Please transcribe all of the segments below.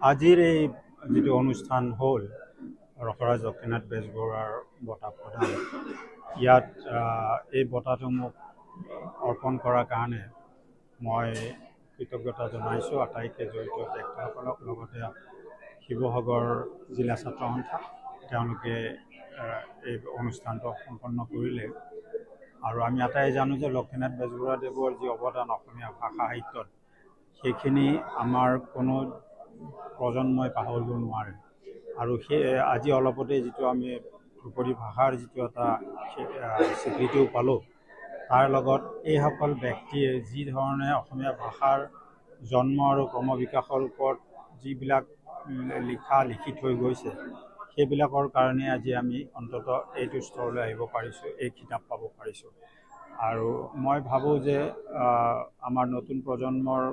আজিৰ এই যিটো অনুষ্ঠান হ'ল ৰসৰাজ লক্ষ্মীনাথ বেজবৰুৱাৰ বঁটা প্ৰদান, ইয়াত এই বঁটাটো মোক অৰ্পণ কৰাৰ কাৰণে মই কৃতজ্ঞতা জনাইছোঁ আটাইকে জড়িত ব্যক্তিসকলক, লগতে শিৱসাগৰ জিলা ছাত্ৰ সন্থা তেওঁলোকে এই অনুষ্ঠানটো সম্পন্ন কৰিলে। আৰু আমি আটাই জানো যে লক্ষ্মীনাথ বেজবৰুৱাদেৱৰ যি অৱদান অসমীয়া ভাষা সাহিত্যত, সেইখিনি আমাৰ কোনো প্ৰজন্মই পাহৰিব নোৱাৰে। আৰু সেই আজি অলপতে যিটো আমি ধ্ৰুপদী ভাষাৰ যিটো এটা স্বীকৃতিও পালোঁ, তাৰ লগত এইসকল ব্যক্তিয়ে যি ধৰণে অসমীয়া ভাষাৰ জন্ম আৰু ক্ৰমবিকাশৰ ওপৰত যিবিলাক লিখি থৈ গৈছে, সেইবিলাকৰ কাৰণে আজি আমি অন্ততঃ এইটো স্তৰলৈ আহিব পাৰিছোঁ, এই কিতাপ পাব পাৰিছোঁ। আৰু মই ভাবোঁ যে আমাৰ নতুন প্ৰজন্মৰ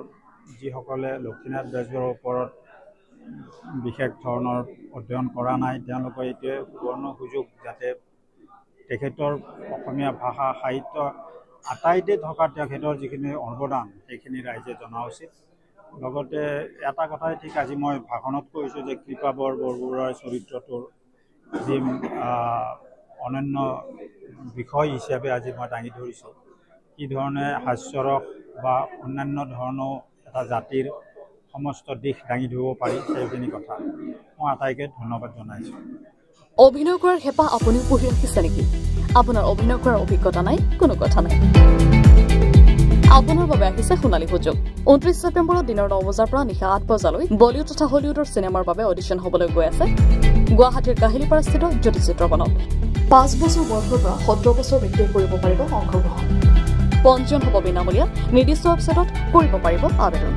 যিসকলে লক্ষ্মীনাথ বেজবৰুৱাৰ ওপৰত বিশেষ ধৰণৰ অধ্যয়ন কৰা নাই, তেওঁলোকৰ এইটোৱে সুবৰ্ণ সুযোগ যাতে তেখেতৰ অসমীয়া ভাষা সাহিত্য আটাইতে থকা তেখেতৰ যিখিনি অৱদান সেইখিনি ৰাইজে জনা উচিত। লগতে এটা কথাই ঠিক, আজি মই ভাষণত কৈছোঁ যে কৃপাবৰ বৰবৰুৱাৰ চৰিত্ৰটোৰ যি অনন্য বিষয় হিচাপে আজি মই দাঙি ধৰিছোঁ, কি ধৰণে হাস্যৰস বা অন্যান্য ধৰণেও এটা জাতিৰ সমস্ত দিশ দাঙি ধৰিব পাৰি, সেইখিনি কথা মই আটাইকে ধন্যবাদ জনাইছোঁ। অভিনয় কৰাৰ হেঁপাহ আপুনিও পঢ়ি ৰাখিছে নেকি? আপোনাৰ অভিনয় কৰাৰ অভিজ্ঞতা নাই? কোনো কথা নাই, আপোনাৰ বাবে আহিছে সোণালী সুযোগ। 29 ছেপ্টেম্বৰত দিনৰ 9 বজাৰ পৰা নিশা 8 বজালৈ বলিউড তথা হলিউডৰ চিনেমাৰ বাবে অডিশ্যন হ'বলৈ গৈ আছে গুৱাহাটীৰ কাহিলীপাৰাস্থিত জ্যোতি চিত্ৰবনত। 5 বছৰ বয়সৰ পৰা 17 বছৰ ব্যক্তিয়ে কৰিব পাৰিব অংশগ্ৰহণ। পঞ্জীয়ন হ'ব বিনামূলীয়া, নিৰ্দিষ্ট ৱেবছাইটত কৰিব পাৰিব আবেদন।